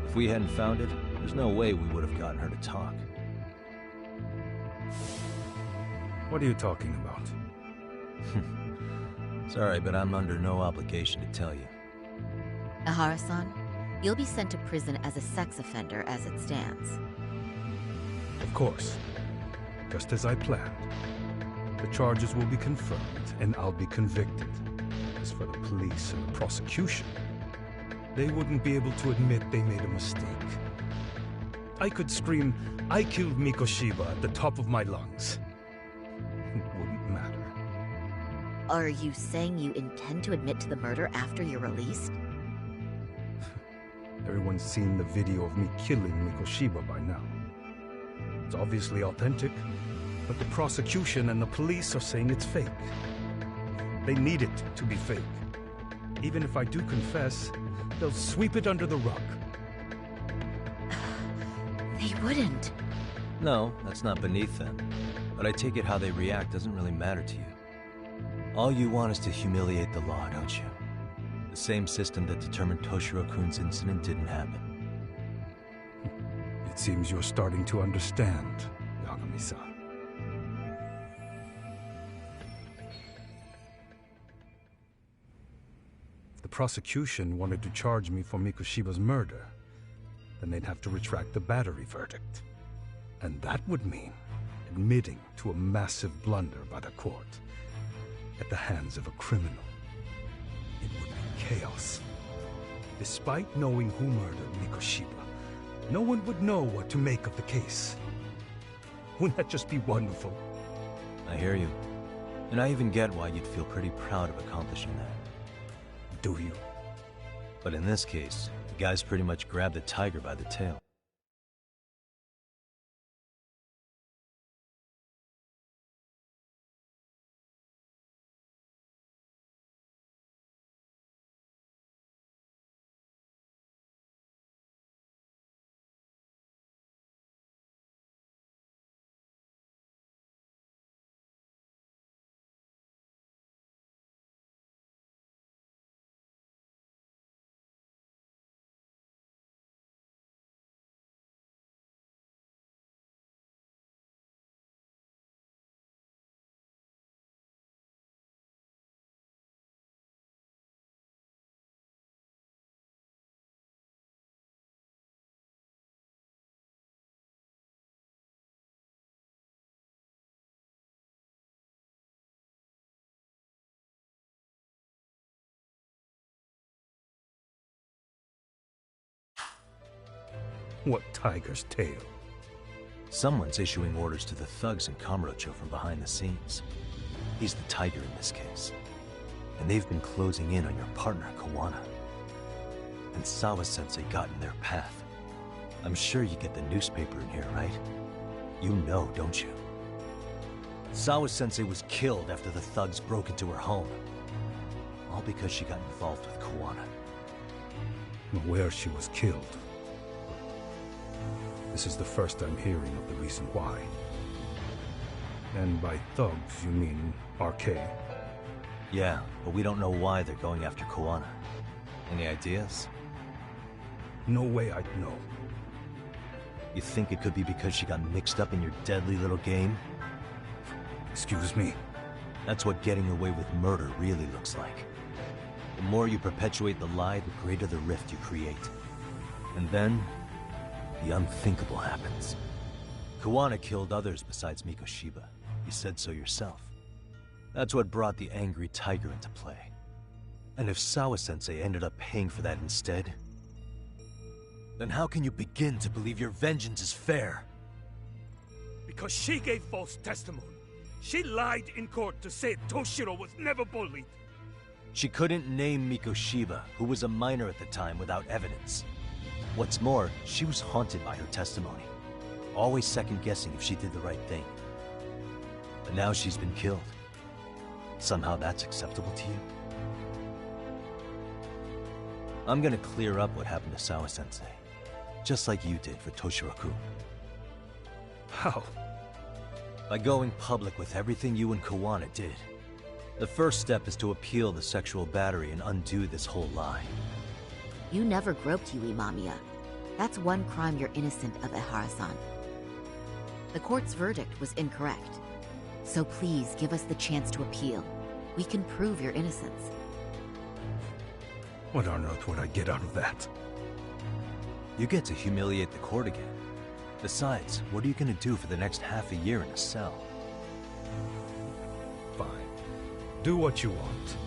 If we hadn't found it, there's no way we would have gotten her to talk. What are you talking about? Sorry, but I'm under no obligation to tell you. Ihara-san, you'll be sent to prison as a sex offender as it stands. Of course. Just as I planned. The charges will be confirmed, and I'll be convicted. As for the police and the prosecution, they wouldn't be able to admit they made a mistake. I could scream, "I killed Mikoshiba" at the top of my lungs. It wouldn't matter. Are you saying you intend to admit to the murder after you're released? Everyone's seen the video of me killing Mikoshiba by now. It's obviously authentic, but the prosecution and the police are saying it's fake. They need it to be fake. Even if I do confess, they'll sweep it under the rug. They wouldn't. No, that's not beneath them. But I take it how they react doesn't really matter to you. All you want is to humiliate the law, don't you? The same system that determined Toshiro-kun's incident didn't happen. It seems you're starting to understand, Yagami-san. If the prosecution wanted to charge me for Mikoshiba's murder, then they'd have to retract the battery verdict. And that would mean admitting to a massive blunder by the court at the hands of a criminal. It would be chaos. Despite knowing who murdered Mikoshiba, no one would know what to make of the case. Wouldn't that just be wonderful? I hear you. And I even get why you'd feel pretty proud of accomplishing that. Do you? But in this case, the guys pretty much grabbed the tiger by the tail. What tiger's tail? Someone's issuing orders to the thugs in Kamurocho from behind the scenes. He's the tiger in this case. And they've been closing in on your partner, Koana. And Sawa-sensei got in their path. I'm sure you get the newspaper in here, right? You know, don't you? Sawa-sensei was killed after the thugs broke into her home. All because she got involved with Kawana. I'm aware she was killed. This is the first I'm hearing of the reason why. And by thugs, you mean RK? Yeah, but we don't know why they're going after Kawana. Any ideas? No way I'd know. You think it could be because she got mixed up in your deadly little game? Excuse me? That's what getting away with murder really looks like. The more you perpetuate the lie, the greater the rift you create. And then, the unthinkable happens. Kawana killed others besides Mikoshiba. You said so yourself. That's what brought the angry tiger into play. And if Sawa-sensei ended up paying for that instead, then how can you begin to believe your vengeance is fair? Because she gave false testimony. She lied in court to say Toshiro was never bullied. She couldn't name Mikoshiba, who was a minor at the time, without evidence. What's more, she was haunted by her testimony, always second-guessing if she did the right thing. But now she's been killed. Somehow that's acceptable to you? I'm gonna clear up what happened to Sawa-sensei, just like you did for Toshiro-kun. How? By going public with everything you and Kawana did. The first step is to appeal the sexual battery and undo this whole lie. You never groped Yui Mamiya. That's one crime you're innocent of, Ehara-san. The court's verdict was incorrect. So please give us the chance to appeal. We can prove your innocence. What on earth would I get out of that? You get to humiliate the court again. Besides, what are you gonna do for the next half a year in a cell? Fine. Do what you want.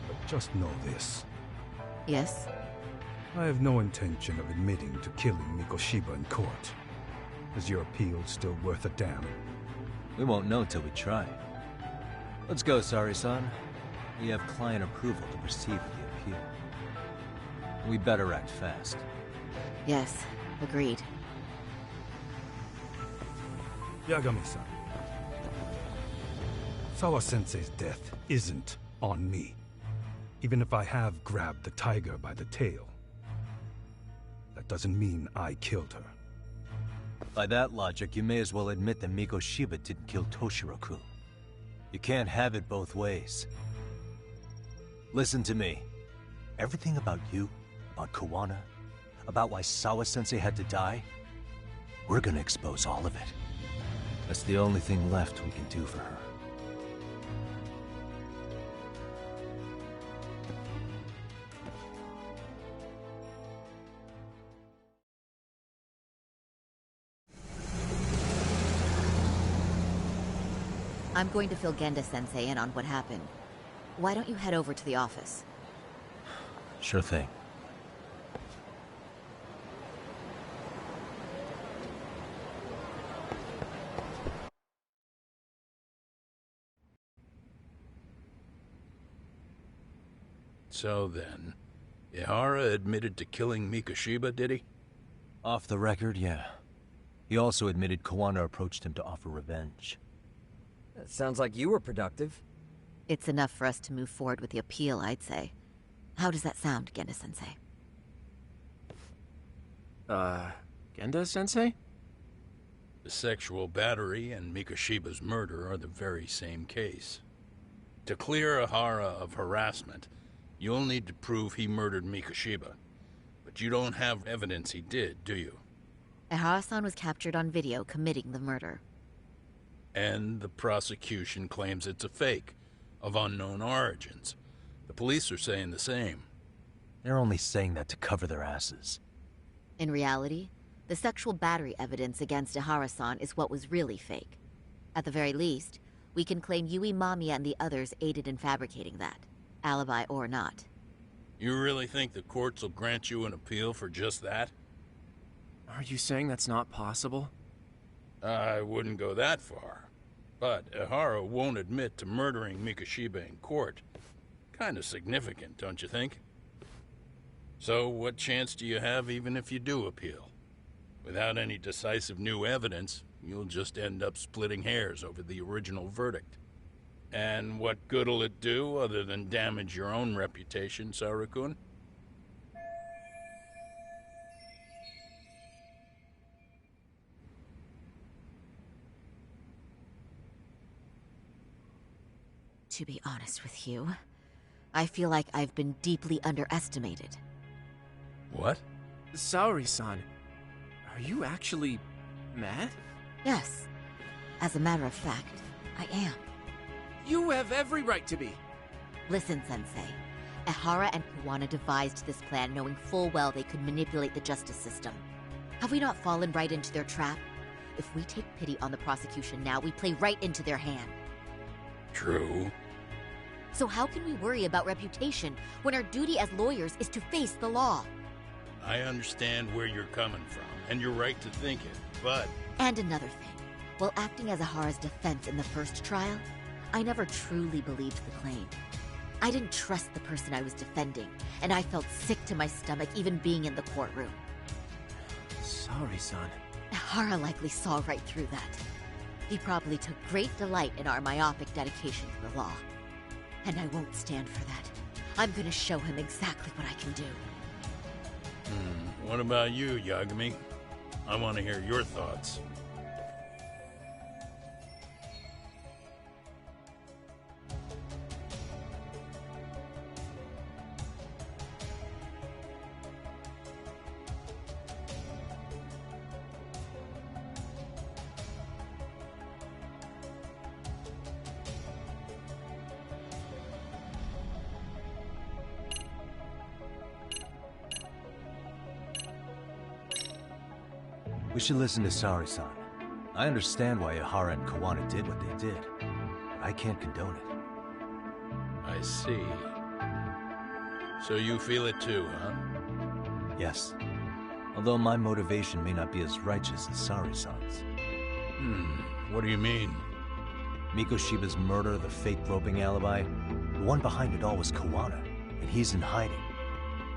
But just know this. Yes? I have no intention of admitting to killing Mikoshiba in court. Is your appeal still worth a damn? We won't know till we try. Let's go, Sari-san. We have client approval to proceed with the appeal. We better act fast. Yes, agreed. Yagami-san. Sawa-sensei's death isn't on me. Even if I have grabbed the tiger by the tail. That doesn't mean I killed her. By that logic, you may as well admit that Mikoshiba didn't kill Toshiro-kun. You can't have it both ways. Listen to me. Everything about you, about Kawana, about why Sawa-sensei had to die, we're gonna expose all of it. That's the only thing left we can do for her. I'm going to fill Genda-sensei in on what happened. Why don't you head over to the office? Sure thing. So then, Ihara admitted to killing Mikoshiba, did he? Off the record, yeah. He also admitted Kawana approached him to offer revenge. That sounds like you were productive. It's enough for us to move forward with the appeal, I'd say. How does that sound, Genda-sensei? Genda-sensei? The sexual battery and Mikoshiba's murder are the very same case. To clear Ihara of harassment, you'll need to prove he murdered Mikoshiba. But you don't have evidence he did, do you? Ehara-san was captured on video committing the murder. And the prosecution claims it's a fake, of unknown origins. The police are saying the same. They're only saying that to cover their asses. In reality, the sexual battery evidence against Ehara-san is what was really fake. At the very least, we can claim Yui Mamiya and the others aided in fabricating that, alibi or not. You really think the courts will grant you an appeal for just that? Are you saying that's not possible? I wouldn't go that far. But Ihara won't admit to murdering Mikoshiba in court. Kinda significant, don't you think? So what chance do you have even if you do appeal? Without any decisive new evidence, you'll just end up splitting hairs over the original verdict. And what good'll it do other than damage your own reputation, Saru-kun? To be honest with you, I feel like I've been deeply underestimated. What? Saori-san, are you actually mad? Yes. As a matter of fact, I am. You have every right to be. Listen, Sensei. Ehara and Kuwana devised this plan knowing full well they could manipulate the justice system. Have we not fallen right into their trap? If we take pity on the prosecution now, we play right into their hand. True. So how can we worry about reputation when our duty as lawyers is to face the law? I understand where you're coming from, and you're right to think it, but... And another thing. While acting as Ehara's defense in the first trial, I never truly believed the claim. I didn't trust the person I was defending, and I felt sick to my stomach even being in the courtroom. Saori-san. Ehara likely saw right through that. He probably took great delight in our myopic dedication to the law. And I won't stand for that. I'm gonna show him exactly what I can do. What about you, Yagami? I want to hear your thoughts. We should listen to Saori-san. I understand why Ehara and Kuwana did what they did, but I can't condone it. I see. So you feel it too, huh? Yes. Although my motivation may not be as righteous as Saori-san's. What do you mean? Mikoshiba's murder, the fake groping alibi, the one behind it all was Kuwana, and he's in hiding.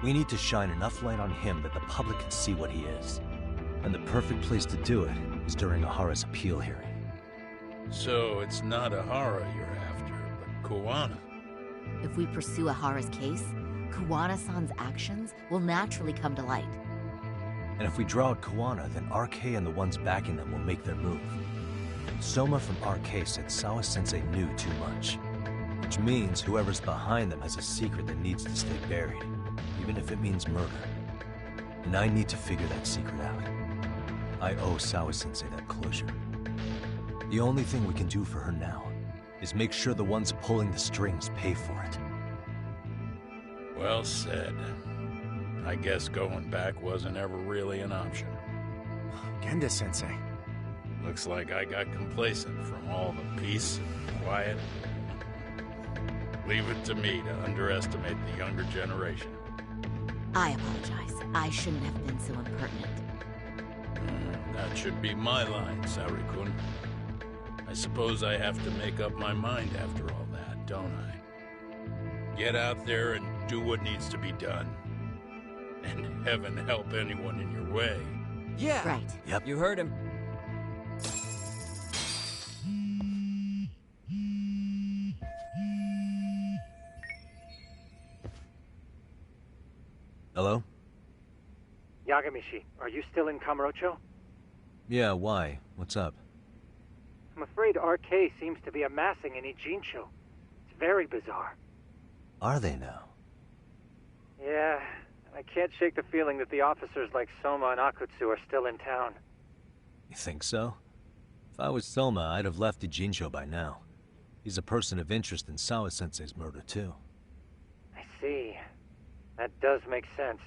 We need to shine enough light on him that the public can see what he is. And the perfect place to do it is during Ehara's appeal hearing. So it's not Ehara you're after, but Kuwana. If we pursue Ehara's case, Kuwana-san's actions will naturally come to light. And if we draw out Kuwana, then RK and the ones backing them will make their move. Soma from RK said Sawa-sensei knew too much. Which means whoever's behind them has a secret that needs to stay buried, even if it means murder. And I need to figure that secret out. I owe Sawa-sensei that closure. The only thing we can do for her now is make sure the ones pulling the strings pay for it. Well said. I guess going back wasn't ever really an option. Genda-sensei. Looks like I got complacent from all the peace and quiet. Leave it to me to underestimate the younger generation. I apologize. I shouldn't have been so impertinent. That should be my line, Saori-kun. I suppose I have to make up my mind after all that, don't I? Get out there and do what needs to be done. And heaven help anyone in your way. Yeah! Right. Yep. You heard him. Hello? Yagamishi, are you still in Kamurocho? Yeah, why? What's up? I'm afraid RK seems to be amassing in Ijincho. It's very bizarre. Are they now? Yeah, I can't shake the feeling that the officers like Soma and Akutsu are still in town. You think so? If I was Soma, I'd have left Ijincho by now. He's a person of interest in Sawa-sensei's murder, too. I see. That does make sense.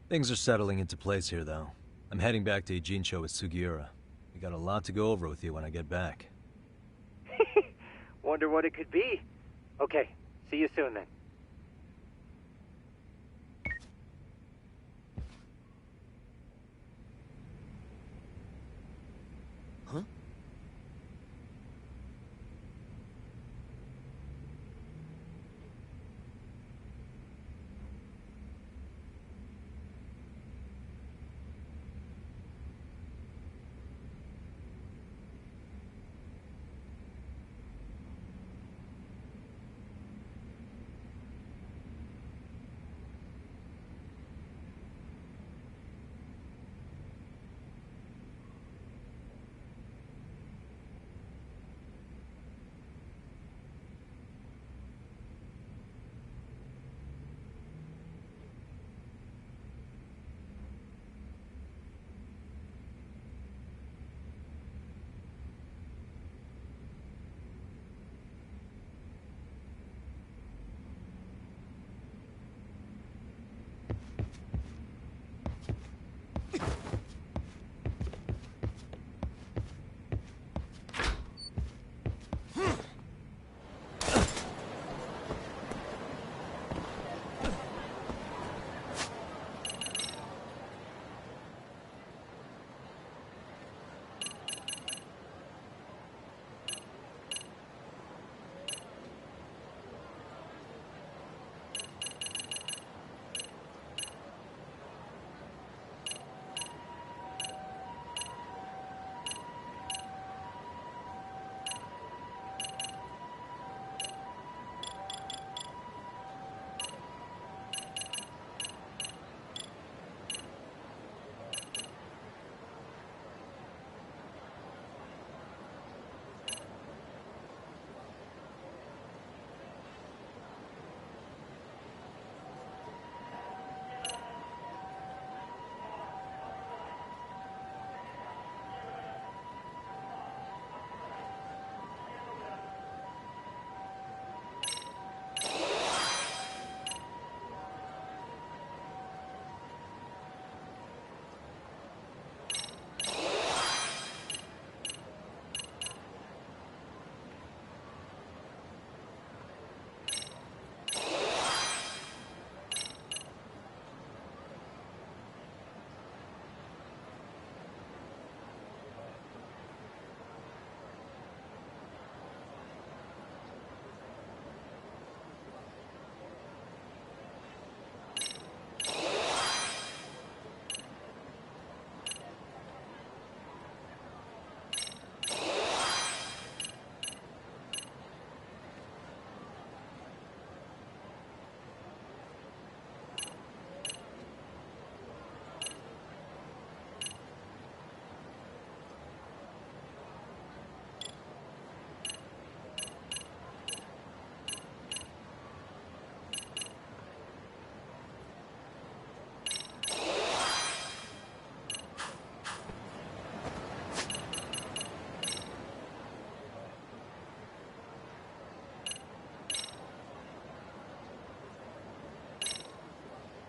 Things are settling into place here, though. I'm heading back to Ijincho with Sugiura. We got a lot to go over with you when I get back. Wonder what it could be. Okay, see you soon then. Huh?